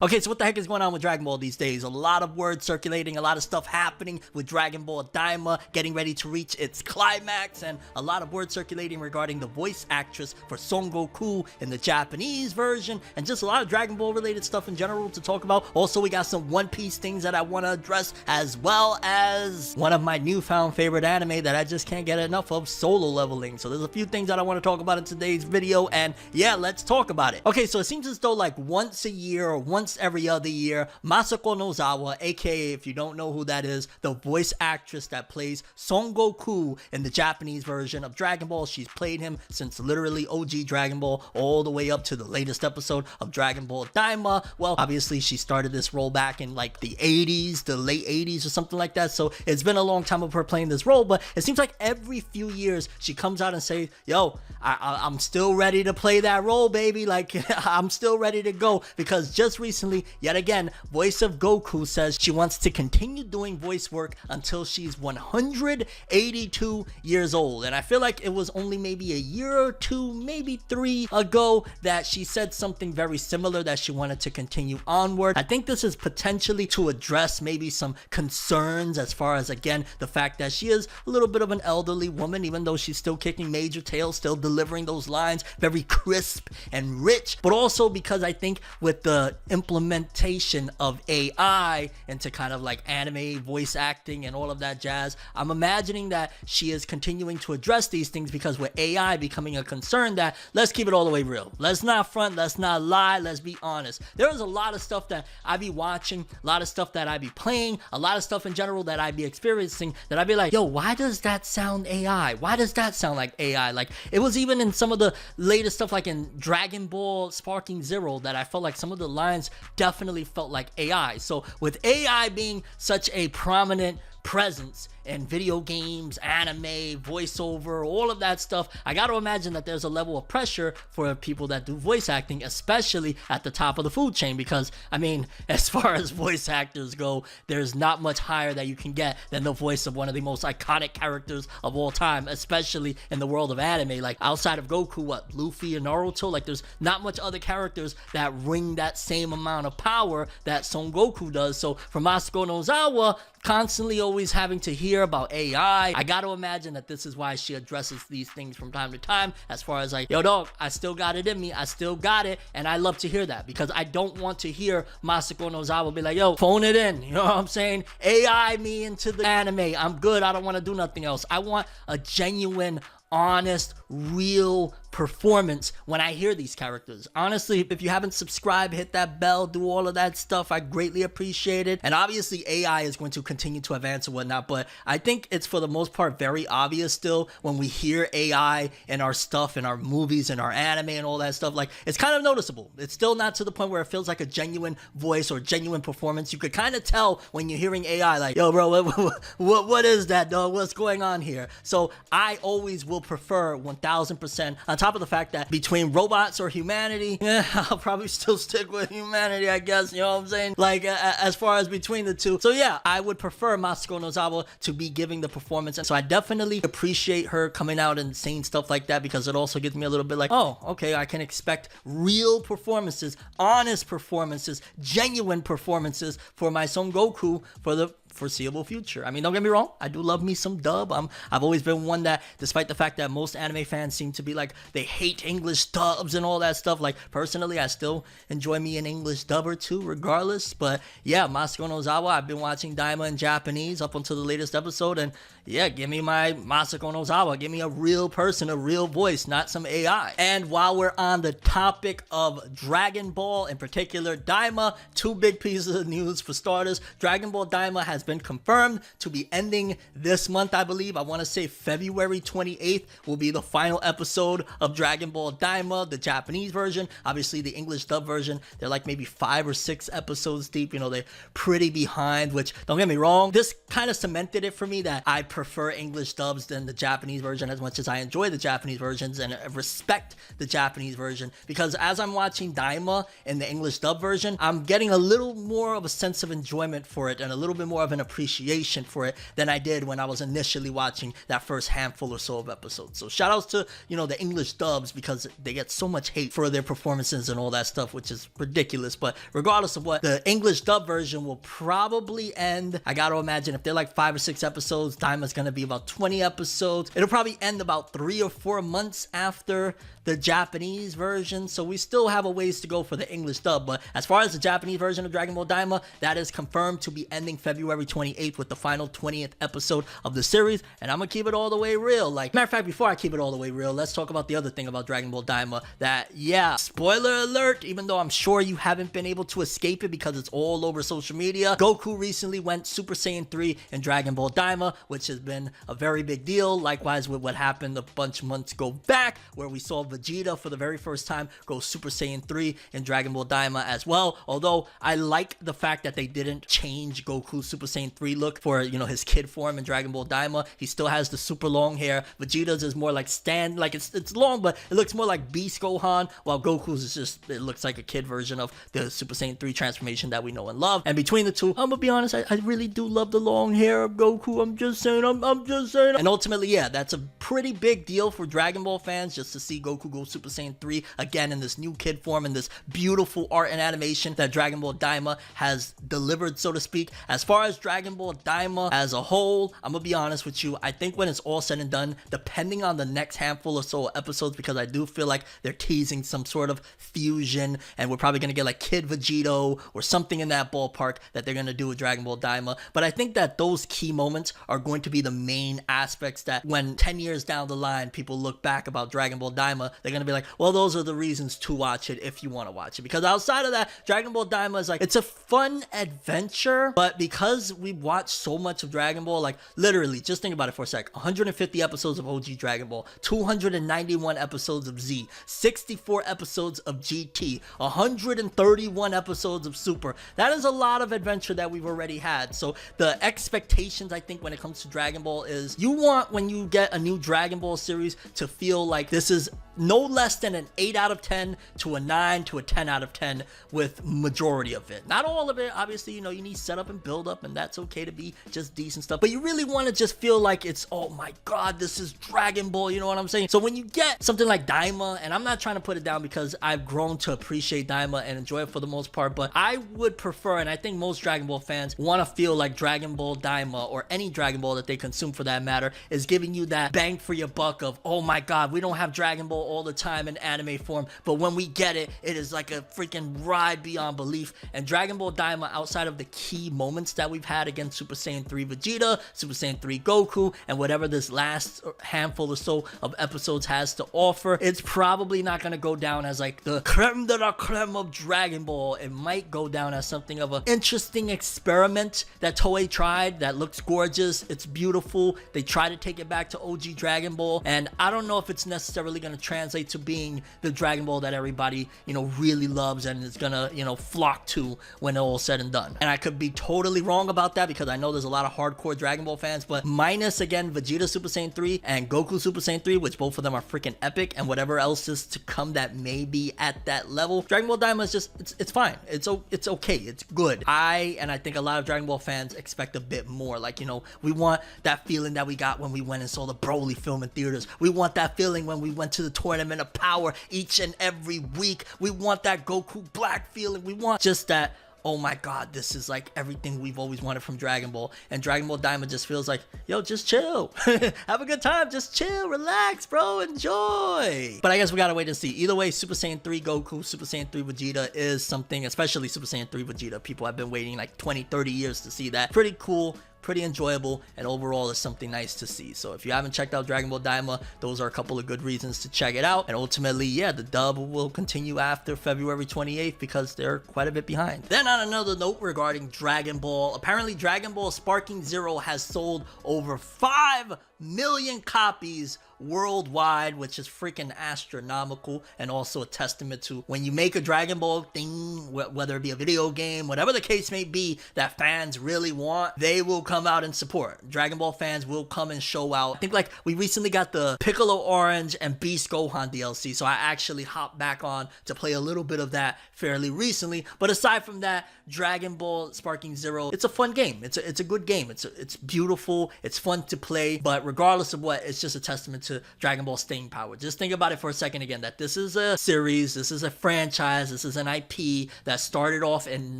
Okay, so what the heck is going on with Dragon Ball these days? A lot of words circulating, a lot of stuff happening with Dragon Ball Daima getting ready to reach its climax, and a lot of words circulating regarding the voice actress for Son Goku in the Japanese version, and just a lot of Dragon Ball related stuff in general to talk about. Also, we got some One Piece things that I want to address, as well as one of my newfound favorite anime that I just can't get enough of, Solo Leveling. So there's a few things that I want to talk about in today's video, and yeah, let's talk about it. Okay, so it seems as though like once a year or once every other year, Masako Nozawa, aka, if you don't know who that is, the voice actress that plays Son Goku in the Japanese version of Dragon Ball. She's played him since literally OG Dragon Ball all the way up to the latest episode of Dragon Ball Daima. Well, obviously she started this role back in like the 80s, the late 80s or something like that, so it's been a long time of her playing this role, but it seems like every few years she comes out and says, yo, I'm still ready to play that role, baby. Like, I'm still ready to go, because just recently, yet again, Voice of Goku says she wants to continue doing voice work until she's 182 years old. And I feel like it was only maybe a year or two, maybe 3 ago, that she said something very similar, that she wanted to continue onward. I think this is potentially to address maybe some concerns as far as, again, the fact that she is a little bit of an elderly woman, even though she's still kicking major tails, still delivering those lines very crisp and rich, but also because I think with the implementation of AI into kind of like anime voice acting and all of that jazz, I'm imagining that she is continuing to address these things, because with AI becoming a concern, that let's keep it all the way real. Let's not front, let's not lie, let's be honest. There is a lot of stuff that I be watching, a lot of stuff that I be playing, a lot of stuff in general that I be experiencing that I be like, yo, why does that sound AI? Why does that sound like AI? Like, it was even in some of the latest stuff like in Dragon Ball Sparking Zero that I felt like some of the lines definitely felt like AI. So with AI being such a prominent presence in video games, anime, voiceover, all of that stuff, I gotta imagine that there's a level of pressure for people that do voice acting, especially at the top of the food chain, because I mean, as far as voice actors go, there's not much higher that you can get than the voice of one of the most iconic characters of all time, especially in the world of anime. Like, outside of Goku, what, Luffy and Naruto, like there's not much other characters that ring that same amount of power that Son Goku does. So for Masako Nozawa, constantly always having to hear about AI, I gotta imagine that this is why she addresses these things from time to time, as far as like, yo dog, I still got it in me, I still got it, and I love to hear that, because I don't want to hear Masako Nozawa be like, yo, phone it in, you know what I'm saying? AI me into the anime, I'm good, I don't want to do nothing else. I want a genuine, honest, real performance when I hear these characters. Honestly, if you haven't subscribed, hit that bell, do all of that stuff. I greatly appreciate it. And obviously AI is going to continue to advance and whatnot, but I think it's for the most part very obvious still when we hear AI in our stuff, in our movies, in our anime and all that stuff. Like, it's kind of noticeable. It's still not to the point where it feels like a genuine voice or genuine performance. You could kind of tell when you're hearing AI, like, yo bro, what is that, dog? What's going on here? So I always will prefer 1000%, on top of the fact that between robots or humanity, yeah, I'll probably still stick with humanity, I guess, you know what I'm saying? Like, as far as between the two. So yeah, I would prefer Masako Nozawa to be giving the performance, and so I definitely appreciate her coming out and saying stuff like that, because it also gives me a little bit like, oh, okay, I can expect real performances, honest performances, genuine performances for my Son Goku for the foreseeable future. I mean, don't get me wrong, I do love me some dub. I've always been one that, despite the fact that most anime fans seem to be like, they hate English dubs and all that stuff, like, personally, I still enjoy me an English dub or two regardless. But yeah, Masako Nozawa, I've been watching Daima in Japanese up until the latest episode, and yeah, give me my Masako Nozawa, give me a real person, a real voice, not some AI. And while we're on the topic of Dragon Ball, in particular Daima, 2 big pieces of news for starters. Dragon Ball Daima has been confirmed to be ending this month, I believe. I want to say February 28th will be the final episode of Dragon Ball Daima, the Japanese version. Obviously, the English dub version, they're like maybe 5 or 6 episodes deep. You know, they're pretty behind, which, don't get me wrong, this kind of cemented it for me that I prefer English dubs than the Japanese version, as much as I enjoy the Japanese versions and respect the Japanese version, because as I'm watching Daima in the English dub version, I'm getting a little more of a sense of enjoyment for it and a little bit more of an an appreciation for it than I did when I was initially watching that first handful or so of episodes. So shout outs to, you know, the English dubs, because they get so much hate for their performances and all that stuff, which is ridiculous. But regardless of what, the English dub version will probably end, I gotta imagine, if they're like 5 or 6 episodes, Daima's gonna be about 20 episodes. It'll probably end about 3 or 4 months after the Japanese version, so we still have a ways to go for the English dub. But as far as the Japanese version of Dragon Ball Daima, that is confirmed to be ending February 28th with the final 20th episode of the series. And I'm gonna keep it all the way real. Like, matter of fact, before I keep it all the way real, let's talk about the other thing about Dragon Ball Daima, that, yeah, spoiler alert, even though I'm sure you haven't been able to escape it because it's all over social media, Goku recently went Super Saiyan 3 in Dragon Ball Daima, which has been a very big deal. Likewise with what happened a bunch of months ago back, where we saw Vegeta for the very first time go Super Saiyan 3 in Dragon Ball Daima as well. Although I like the fact that they didn't change Goku's Super Saiyan 3 look for, you know, his kid form in Dragon Ball Daima. He still has the super long hair. Vegeta's is more like it's long, but it looks more like Beast Gohan, while Goku's is just, it looks like a kid version of the Super Saiyan 3 transformation that we know and love. And between the two, I'm gonna be honest, I really do love the long hair of Goku. I'm just saying. And ultimately, yeah, that's a pretty big deal for Dragon Ball fans, just to see Goku go Super Saiyan 3 again in this new kid form, in this beautiful art and animation that Dragon Ball Daima has delivered, so to speak. As far as Dragon Ball Daima as a whole, I'm gonna be honest with you, I think when it's all said and done, depending on the next handful or so episodes, because I do feel like they're teasing some sort of fusion, and we're probably gonna get like Kid Vegito or something in that ballpark that they're gonna do with Dragon Ball Daima. But I think that those key moments are going to be the main aspects that when 10 years down the line people look back about Dragon Ball Daima, they're gonna be like, well, those are the reasons to watch it if you want to watch it. Because outside of that, Dragon Ball Daima is like, it's a fun adventure, but because we watched so much of Dragon Ball, like literally, just think about it for a sec, 150 episodes of OG Dragon Ball, 291 episodes of Z, 64 episodes of GT, 131 episodes of Super. That is a lot of adventure that we've already had. So the expectations, I think, when it comes to Dragon Ball is, you want, when you get a new Dragon Ball series, to feel like this is no less than an 8 out of 10 to a 9 to a 10 out of 10 with majority of it. Not all of it, obviously, you know, you need setup and build up, and that's okay to be just decent stuff, but you really want to just feel like it's, oh my god, this is Dragon Ball, you know what I'm saying? So when you get something like Daima, and I'm not trying to put it down because I've grown to appreciate Daima and enjoy it for the most part, but I would prefer, and I think most Dragon Ball fans want to feel like Dragon Ball Daima, or any Dragon Ball that they consume for that matter, is giving you that bang for your buck of, oh my god, we don't have Dragon Ball all the time in anime form, but when we get it, it is like a freaking ride beyond belief. And Dragon Ball Daima, outside of the key moments that we've had against Super Saiyan 3 Vegeta, Super Saiyan 3 Goku, and whatever this last handful or so of episodes has to offer, it's probably not going to go down as like the creme de la creme of Dragon Ball. It might go down as something of an interesting experiment that Toei tried that looks gorgeous. It's beautiful. They try to take it back to OG Dragon Ball, and I don't know if it's necessarily going to translate to being the Dragon Ball that everybody, you know, really loves and is gonna, you know, flock to when all said and done. And I could be totally wrong about that, because I know there's a lot of hardcore Dragon Ball fans, but minus, again, Vegeta Super Saiyan 3 and Goku Super Saiyan 3, which both of them are freaking epic, and whatever else is to come that may be at that level, Dragon Ball Daima is just, it's fine. It's okay. It's good. And I think a lot of Dragon Ball fans expect a bit more. Like, you know, we want that feeling that we got when we went and saw the Broly film in theaters. We want that feeling when we went to the tournament of power each and every week. We want that Goku Black feeling. We want just that, oh my god, this is like everything we've always wanted from Dragon Ball. And Dragon Ball Daima just feels like, yo, just chill. Have a good time. Just chill, relax, bro, enjoy. But I guess we gotta wait and see. Either way, Super Saiyan 3 Goku, Super Saiyan 3 Vegeta is something, especially Super Saiyan 3 Vegeta. People have been waiting like 20, 30 years to see that. Pretty cool, pretty enjoyable, and overall is something nice to see. So if you haven't checked out Dragon Ball Daima, those are a couple of good reasons to check it out. And ultimately, yeah, the dub will continue after February 28th because they're quite a bit behind. Then on another note regarding Dragon Ball, apparently Dragon Ball Sparking Zero has sold over 5 million copies worldwide, which is freaking astronomical, and also a testament to when you make a Dragon Ball thing, whether it be a video game, whatever the case may be, that fans really want, they will come out and support. Dragon Ball fans will come and show out. I think like we recently got the Piccolo Orange and Beast Gohan DLC, so I actually hopped back on to play a little bit of that fairly recently. But aside from that, Dragon Ball Sparking Zero, it's a fun game. It's a good game. It's beautiful. It's fun to play. But regardless of what, it's just a testament to Dragon Ball staying power. Just think about it for a second again, that this is a series, this is a franchise, this is an IP that started off in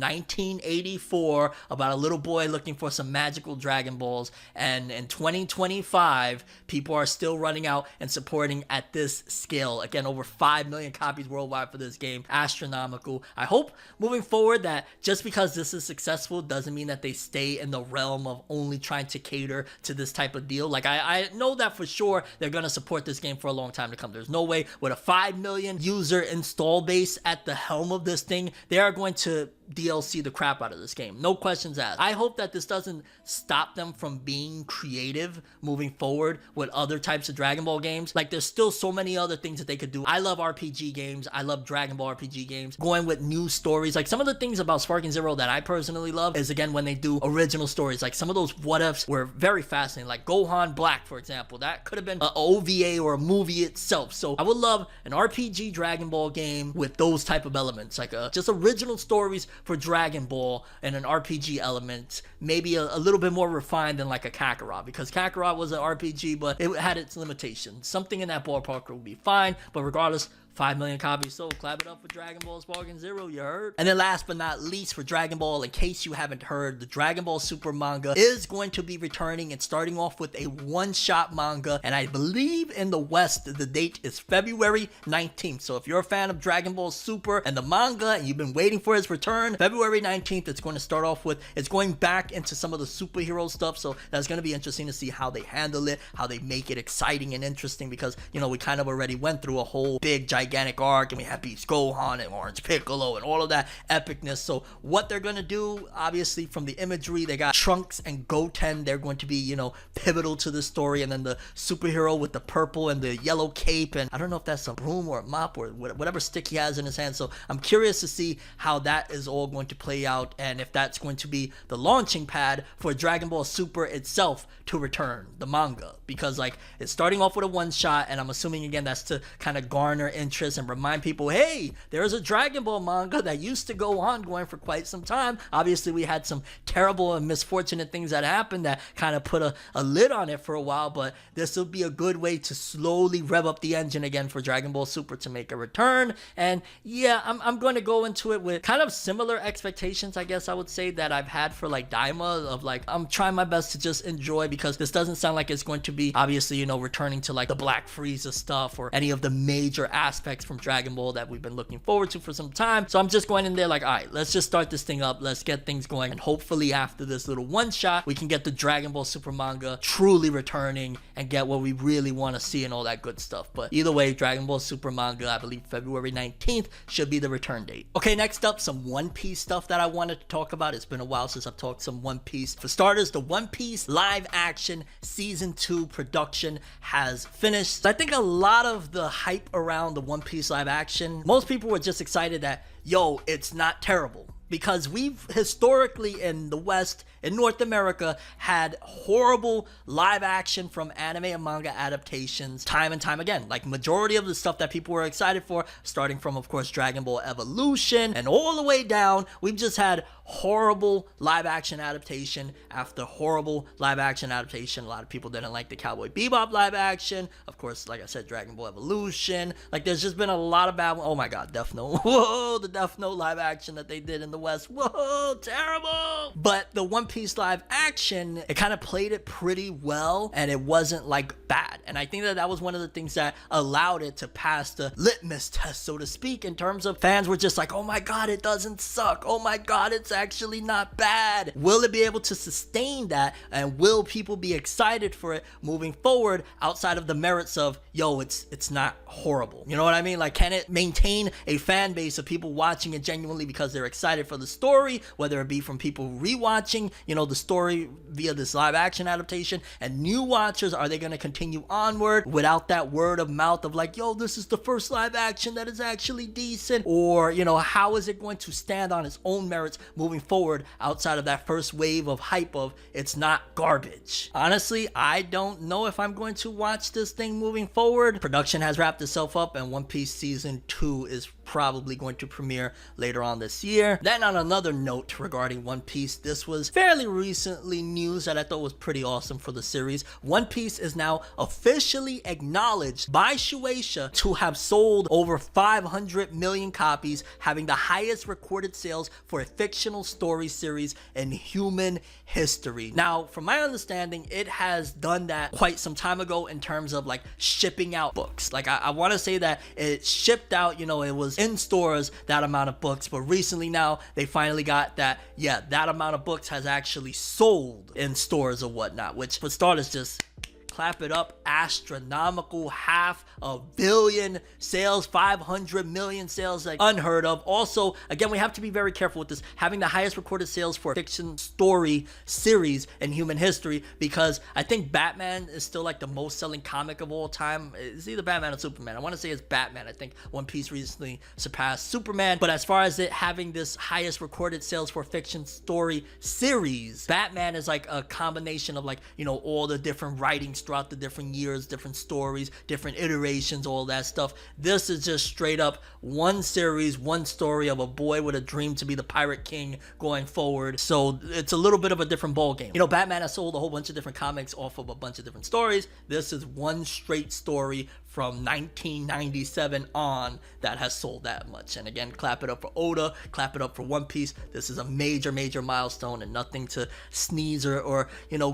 1984 about a little boy looking for some magical Dragon Balls, and in 2025 people are still running out and supporting at this scale. Again, over 5 million copies worldwide for this game. Astronomical. I hope moving forward that just because this is successful doesn't mean that they stay in the realm of only trying to cater to this type of deal. Like I know that for sure they're gonna support this game for a long time to come. There's no way with a 5 million user install base at the helm of this thing, they are going to DLC the crap out of this game. No questions asked. I hope that this doesn't stop them from being creative moving forward with other types of Dragon Ball games. Like there's still so many other things that they could do. I love RPG games. I love Dragon Ball RPG games. Going with new stories. Like some of the things about Sparking Zero that I personally love is again when they do original stories. Like some of those what ifs were very fascinating. Like Gohan Black, for example. That could have been an OVA or a movie itself. So I would love an RPG Dragon Ball game with those type of elements. Like just original stories for Dragon Ball and an RPG element, maybe a little bit more refined than like a Kakarot, because Kakarot was an RPG but it had its limitations. Something in that ballpark would be fine, but regardless, 5 million copies sold. Clap it up for Dragon Ball Sparking Zero, you heard? And then last but not least for Dragon Ball, in case you haven't heard, the Dragon Ball Super manga is going to be returning and starting off with a one-shot manga, and I believe in the West the date is February 19th. So if you're a fan of Dragon Ball Super and the manga and you've been waiting for its return, February 19th it's going to start off with, it's going back into some of the superhero stuff, so that's going to be interesting to see how they handle it, how they make it exciting and interesting, because you know we kind of already went through a whole big gigantic arc and we had Beast Gohan and Orange Piccolo and all of that epicness. So what they're gonna do, obviously from the imagery, they got Trunks and Goten, they're going to be, you know, pivotal to the story, and then the superhero with the purple and the yellow cape, and I don't know if that's a broom or a mop or whatever stick he has in his hand. So I'm curious to see how that is all going to play out, and if that's going to be the launching pad for Dragon Ball Super itself to return, the manga, because like it's starting off with a one shot, and I'm assuming again that's to kind of garner interest and remind people, hey, there's a Dragon Ball manga that used to go on going for quite some time. Obviously we had some terrible and misfortunate things that happened that kind of put a lid on it for a while, but this will be a good way to slowly rev up the engine again for Dragon Ball Super to make a return. And yeah, I'm going to go into it with kind of similar expectations, I guess I would say, that I've had for like Daima, of like I'm trying my best to just enjoy, because this doesn't sound like it's going to be obviously, you know, returning to like the Black Frieza stuff or any of the major aspects from Dragon Ball that we've been looking forward to for some time. So I'm just going in there like, all right, let's just start this thing up, let's get things going, and hopefully after this little one shot we can get the Dragon Ball Super manga truly returning and get what we really want to see and all that good stuff. But either way, Dragon Ball Super manga, I believe February 19th should be the return date. Okay, next up, some One Piece stuff that I wanted to talk about. It's been a while since I've talked some One Piece. For starters, the One Piece live action season 2 production has finished. I think a lot of the hype around the One Piece live action, most people were just excited that, yo, it's not terrible. Because we've historically in the West, in North America, had horrible live action from anime and manga adaptations time and time again. Like majority of the stuff that people were excited for, starting from of course Dragon Ball Evolution and all the way down, we've just had horrible live action adaptation after horrible live action adaptation. A lot of people didn't like the Cowboy Bebop live action. Of course, like I said, Dragon Ball Evolution. Like there's just been a lot of bad, oh my god, Death Note. Whoa, the Death Note live action that they did in the West. Whoa, terrible. But the One Piece live action, it kind of played it pretty well, and it wasn't like bad. And I think that was one of the things that allowed it to pass the litmus test, so to speak, in terms of fans were just like, oh my god, it doesn't suck. Oh my god, it's actually not bad. Will it be able to sustain that, and will people be excited for it moving forward outside of the merits of, yo, it's not horrible? You know what I mean? Like, can it maintain a fan base of people watching it genuinely because they're excited for the story, whether it be from people rewatching, the story via this live action adaptation, and new watchers, are they going to continue onward without that word of mouth of like, yo, this is the first live action that is actually decent? Or, how is it going to stand on its own merits moving forward outside of that first wave of hype of it's not garbage? Honestly, I don't know if I'm going to watch this thing moving forward. Production has wrapped itself up, and One Piece Season 2 is probably going to premiere later on this year. Then on another note regarding One Piece, this was fairly recently news that I thought was pretty awesome for the series. One Piece is now officially acknowledged by Shueisha to have sold over 500 million copies, having the highest recorded sales for a fictional story series in human history. Now, from my understanding, it has done that quite some time ago in terms of like shipping out books. Like I want to say that it shipped out, it was in stores, that amount of books, but recently now they finally got that, yeah, that amount of books has actually sold in stores or whatnot, which for starters, just clap it up. Astronomical, 500 million sales, 500 million sales, like unheard of. Also, again, we have to be very careful with this, having the highest recorded sales for a fiction story series in human history, because I think Batman is still like the most selling comic of all time. It's either Batman or Superman. I want to say it's Batman. I think One Piece recently surpassed Superman, but as far as it having this highest recorded sales for a fiction story series, Batman is like a combination of like, all the different writings throughout the different years, different stories, different iterations, all that stuff. This is just straight up one series, one story of a boy with a dream to be the Pirate King going forward. So it's a little bit of a different ball game. Batman has sold a whole bunch of different comics off of a bunch of different stories. This is one straight story from 1997 on that has sold that much. And again, clap it up for Oda, clap it up for One Piece. This is a major milestone and nothing to sneeze or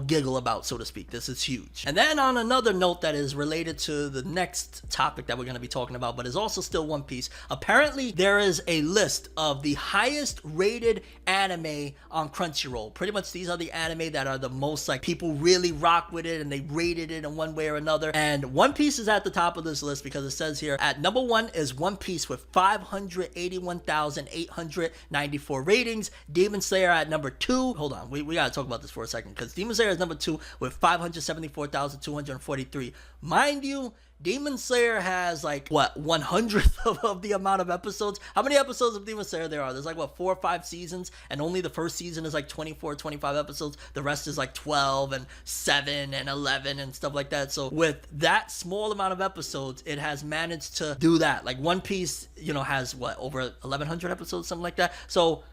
giggle about, so to speak. This is huge. And then on another note that is related to the next topic that we're going to be talking about, but is also still One Piece, apparently there is a list of the highest rated anime on Crunchyroll. Pretty much these are the anime that are the most like people really rock with it and they rated it in one way or another. And One Piece is at the top of this list because it says here at number 1 is One Piece with 581,894 ratings. Demon Slayer at number 2. Hold on, we gotta talk about this for a second, because Demon Slayer is number 2 with 574,243. Mind you, Demon Slayer has like what, 1/100th of the amount of episodes. How many episodes of Demon Slayer there are? There's like what, 4 or 5 seasons, and only the first season is like 24, 25 episodes. The rest is like 12 and 7 and 11 and stuff like that. So with that small amount of episodes, it has managed to do that. Like One Piece, has what, over 1,100 episodes, something like that. So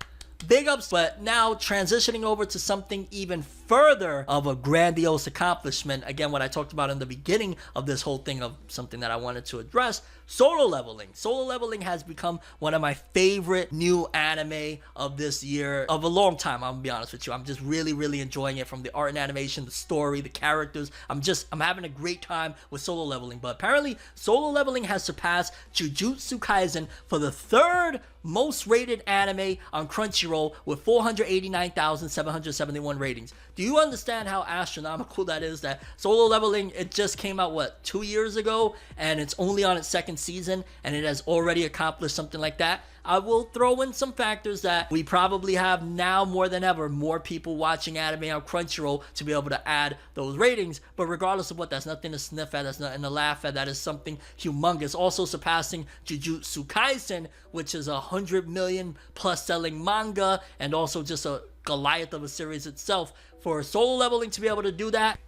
big ups. But now transitioning over to something even further of a grandiose accomplishment, again, what I talked about in the beginning of this whole thing of something that I wanted to address, Solo Leveling. Solo Leveling has become one of my favorite new anime of this year, of a long time. I'm gonna be honest with you. I'm just really enjoying it, from the art and animation, the story, the characters. I'm having a great time with Solo Leveling. But apparently Solo Leveling has surpassed Jujutsu Kaisen for the third most rated anime on Crunchyroll with 489,771 ratings. Do you understand how astronomical that is? That Solo Leveling, it just came out, what, 2 years ago, and it's only on its second season, and it has already accomplished something like that? I will throw in some factors that we probably have now more than ever, more people watching anime on Crunchyroll to be able to add those ratings. But regardless of what, that's nothing to sniff at, that's nothing to laugh at, that is something humongous. Also surpassing Jujutsu Kaisen, which is 100 million plus selling manga, and also just a Goliath of a series itself. For Solo Leveling to be able to do that,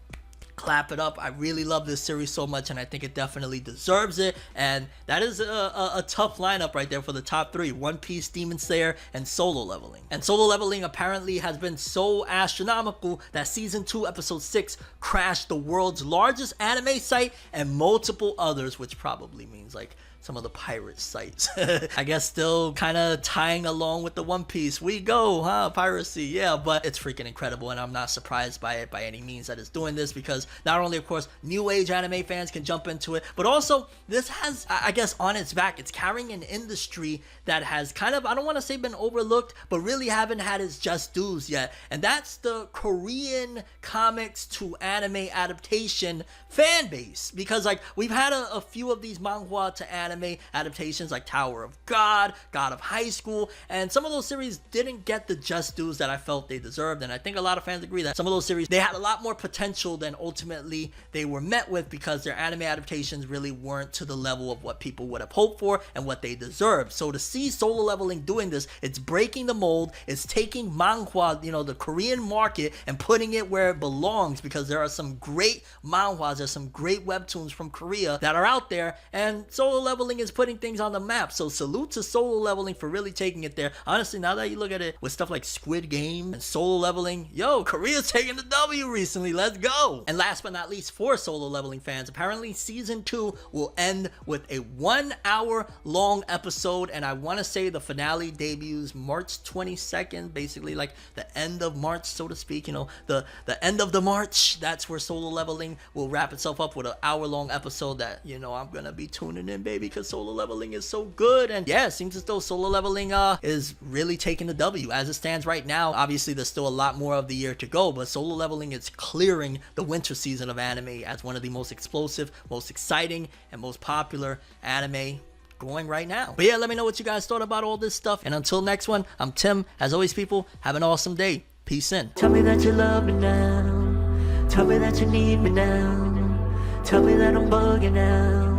clap it up. I really love this series so much, and I think it definitely deserves it. And that is a tough lineup right there for the top 3: One Piece, Demon Slayer, and Solo Leveling. And Solo Leveling apparently has been so astronomical that season 2 episode 6 crashed the world's largest anime site and multiple others, which probably means like some of the pirate sites. I guess still kind of tying along with the One Piece. We go, huh? Piracy, yeah. But it's freaking incredible, and I'm not surprised by it by any means that it's doing this, because not only, of course, new age anime fans can jump into it, but also this has, I guess, on its back, it's carrying an industry that has kind of, I don't want to say been overlooked, but really haven't had its just dues yet. And that's the Korean comics to anime adaptation fan base. Because like we've had a few of these manhwa to anime anime adaptations like Tower of God, God of High School, and some of those series didn't get the just dues that I felt they deserved. And I think a lot of fans agree that some of those series, they had a lot more potential than ultimately they were met with, because their anime adaptations really weren't to the level of what people would have hoped for and what they deserved. So to see Solo Leveling doing this, it's breaking the mold. It's taking manhwa, you know, the Korean market, and putting it where it belongs, because there are some great manhwas, there's some great webtoons from Korea that are out there, and Solo Leveling is putting things on the map. So salute to Solo Leveling for really taking it there. Honestly, now that you look at it with stuff like Squid Game and Solo Leveling, yo, Korea's taking the W recently. Let's go. And last but not least, for Solo Leveling fans, apparently season 2 will end with a 1 hour long episode, and I want to say the finale debuts March 22nd, basically like the end of March, so to speak, you know, the end of the March. That's where Solo Leveling will wrap itself up with an hour-long episode that, you know, I'm gonna be tuning in, baby, because Solo Leveling is so good. And yeah, it seems as though Solo Leveling is really taking the W as it stands right now. Obviously, there's still a lot more of the year to go, but Solo Leveling is clearing the winter season of anime as one of the most explosive, most exciting, and most popular anime going right now. But yeah, let me know what you guys thought about all this stuff. And until next one, I'm Tim. As always, people, have an awesome day. Peace in. Tell me that you love me now. Tell me that you need me now. Tell me that I'm bugging now.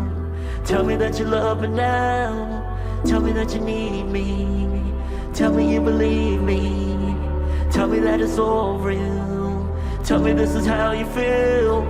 Tell me that you love me now. Tell me that you need me. Tell me you believe me. Tell me that it's all real. Tell me this is how you feel.